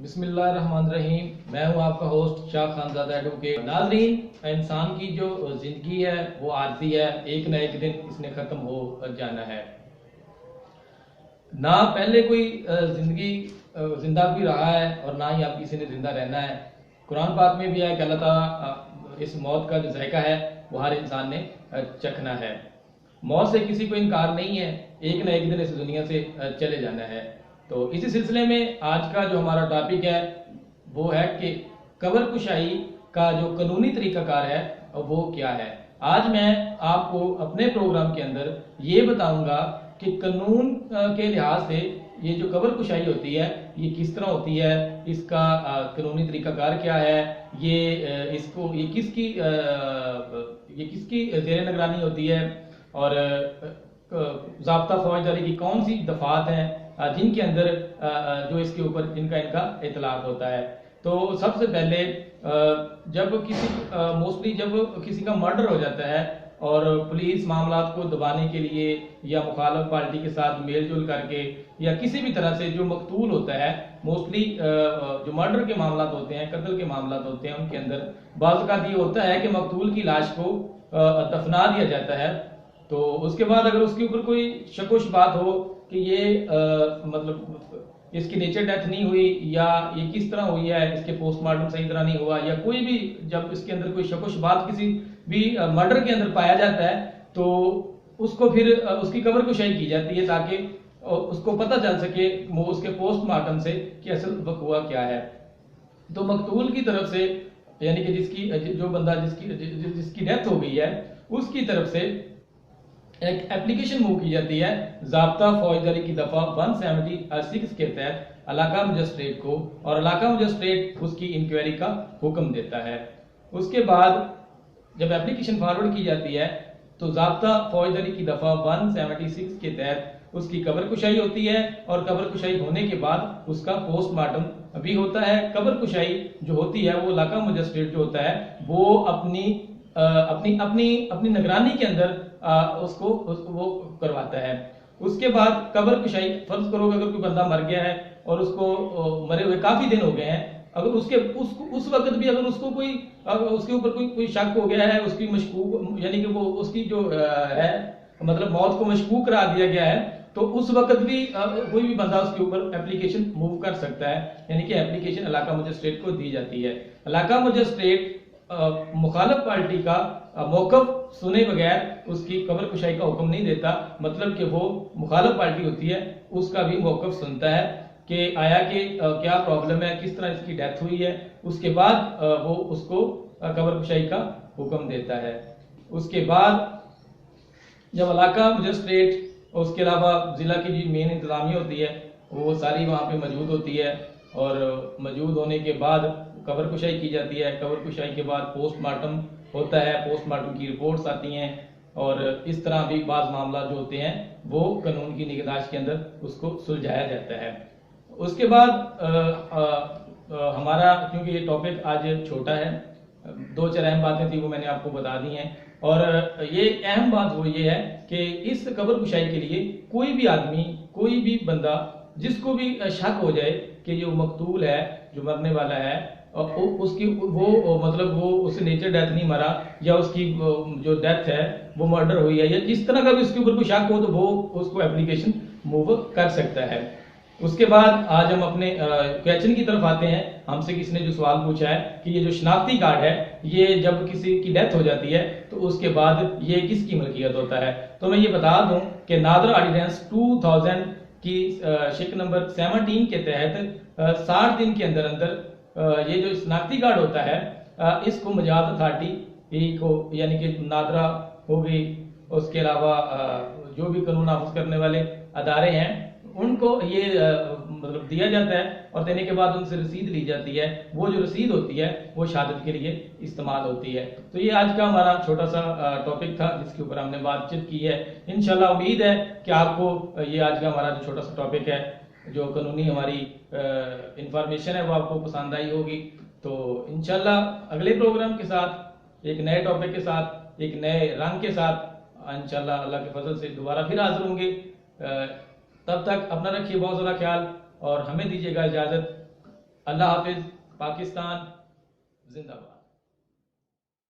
बिस्मिल्लाहिर्रहमानिर्रहीम। मैं हूं आपका होस्ट शाह खानजादा एडवोकेट। नाजरीन, इंसान की जो जिंदगी है वो आरज़ी है, एक न एक दिन इसने ख़त्म हो जाना है। ना पहले कोई जिंदगी जिंदा कोई रहा है और ना ही आप किसी ने जिंदा रहना है। कुरान पाक में भी है कि अल्लाह ताला इस मौत का जो जायका है वो हर इंसान ने चखना है। मौत से किसी को इनकार नहीं है, एक ना एक दिन इस दुनिया से चले जाना है। तो इसी सिलसिले में आज का जो हमारा टॉपिक है वो है कि कब्र कुशाई का जो कानूनी तरीकाकार है वो क्या है। आज मैं आपको अपने प्रोग्राम के अंदर ये बताऊंगा कि कानून के लिहाज से ये जो कब्र कुशाई होती है ये किस तरह होती है, इसका कानूनी तरीकाकार क्या है, ये किसकी जेर निगरानी होती है और ज़ाब्ता फौजदारी की कौन सी दफात हैं जिनके अंदर जो इसके ऊपर इनका इतलाक होता है। तो सबसे पहले जब किसी का मर्डर हो जाता है और पुलिस मामलात को दबाने के लिए या मुखालफ पार्टी के साथ मेल जोल करके या किसी भी तरह से जो मकतूल होता है, मोस्टली जो मर्डर के मामलात होते हैं, कत्ल के मामलात होते हैं, उनके अंदर बाज़ औक़ात ये होता है कि मकतूल की लाश को दफना दिया जाता है। तो उसके बाद अगर उसके ऊपर कोई शक बात हो कि ये मतलब इसकी नेचर डेथ नहीं हुई या ये किस तरह हुई है, इसके पोस्टमार्टम सही तरह नहीं हुआ, या कोई भी जब इसके अंदर कोई शक बात किसी भी मर्डर के अंदर पाया जाता है तो उसको फिर उसकी कब्र कुशाई की जाती है ताकि उसको पता चल सके उसके पोस्टमार्टम से कि असल वक़्त हुआ क्या है। तो मकतूल की तरफ से यानी कि जो बंदा जिसकी डेथ हो गई है उसकी तरफ से एक एप्लीकेशन मूव की जाती है ज़ाब्ता फौजदारी की दफा 176 के तहत इलाका मजिस्ट्रेट को, और इलाका मजिस्ट्रेट उसकी इंक्वायरी का हुक्म देता है। उसके बाद जब एप्लीकेशन फॉरवर्ड की जाती है तो ज़ाब्ता फौजदारी की दफा 176 के तहत उसकी कब्र कुशाई होती है और कब्र कुशाई होने के बाद उसका पोस्टमार्टम भी होता है। कब्र कुशाई जो होती है वो इलाका मजिस्ट्रेट जो होता है वो अपनी निगरानी के अंदर वो करवाता है। उसके बाद कब्र कुशाई, फर्ज करो अगर कोई बंदा मर गया है और उसको मरे हुए काफी दिन हो गए हैं, अगर उस वक्त भी अगर उसको उसके ऊपर कोई शक हो गया है, उसकी मशकूक यानी कि वो उसकी जो है मतलब मौत को मशकूक करार दिया गया है, तो उस वक्त भी कोई भी बंदा उसके ऊपर एप्लीकेशन मूव कर सकता है, यानी कि एप्लीकेशन इलाका मजिस्ट्रेट को दी जाती है। इलाका मजिस्ट्रेट मुखालिफ पार्टी का मौकफ सुने बगैर उसकी कब्र कुशाई का हुक्म नहीं देता, मतलब कि वो मुखालिफ पार्टी होती है उसका भी मौकफ सुनता है कि आया कि क्या प्रॉब्लम है, किस तरह इसकी डेथ हुई है। उसके बाद वो उसको कब्र कुशाई का हुक्म देता है। उसके बाद जब इलाका मजिस्ट्रेट और उसके अलावा जिला की जो मेन इंतजामिया होती है वो सारी वहाँ पे मौजूद होती है, और मौजूद होने के बाद कब्र कुशाई की जाती है। कब्र कुशाई के बाद पोस्टमार्टम होता है, पोस्टमार्टम की रिपोर्ट्स आती हैं, और इस तरह भी बाज़ मामला जो होते हैं वो कानून की निगहदाश्त के अंदर उसको सुलझाया जाता है। उसके बाद हमारा, क्योंकि ये टॉपिक आज छोटा है, दो चार अहम बातें थी वो मैंने आपको बता दी हैं, और ये अहम बात वो ये है कि इस कब्र कुशाई के लिए कोई भी आदमी, कोई भी बंदा जिसको भी शक हो जाए कि जो मकतूल है, जो मरने वाला है, उसकी वो उससे नेचर डेथ नहीं मरा, या उसकी जो डेथ है वो मर्डर हुई है, या जिस तरह का भी उसके ऊपर कोई शक हो तो वो उसको एप्लीकेशन मूव कर सकता है। उसके बाद आज हम अपने क्वेश्चन की तरफ आते हैं। हमसे किसी ने जो सवाल पूछा है कि ये जो शनाख्ती कार्ड है ये जब किसी की डेथ हो जाती है तो उसके बाद ये किसकी मलकियत होता है। तो मैं ये बता दूं कि नादर ऑर्डिनेंस 2000 की शिक नंबर 17 के तहत 60 दिन के अंदर अंदर ये जो शनाख्ती कार्ड होता है इसको मजात अथॉरिटी को, यानी कि नादरा हो गई, उसके अलावा जो भी कानून नाफिज करने वाले अदारे हैं उनको ये मतलब दिया जाता है, और देने के बाद उनसे रसीद ली जाती है। वो जो रसीद होती है वो शहादत के लिए इस्तेमाल होती है। तो ये आज का हमारा छोटा सा टॉपिक था जिसके ऊपर हमने बातचीत की है। इंशाल्लाह उम्मीद है कि आपको ये आज का हमारा जो छोटा सा टॉपिक है, जो कानूनी हमारी इंफॉर्मेशन है, वो आपको पसंद आई होगी। तो इंशाल्लाह अगले प्रोग्राम के साथ, एक नए टॉपिक के साथ, एक नए रंग के साथ इंशाल्लाह अल्लाह के फजल से दोबारा फिर हाजिर होंगे। तब तक अपना रखिए बहुत ज़्यादा ख्याल और हमें दीजिएगा इजाज़त। अल्लाह हाफिज। पाकिस्तान जिंदाबाद।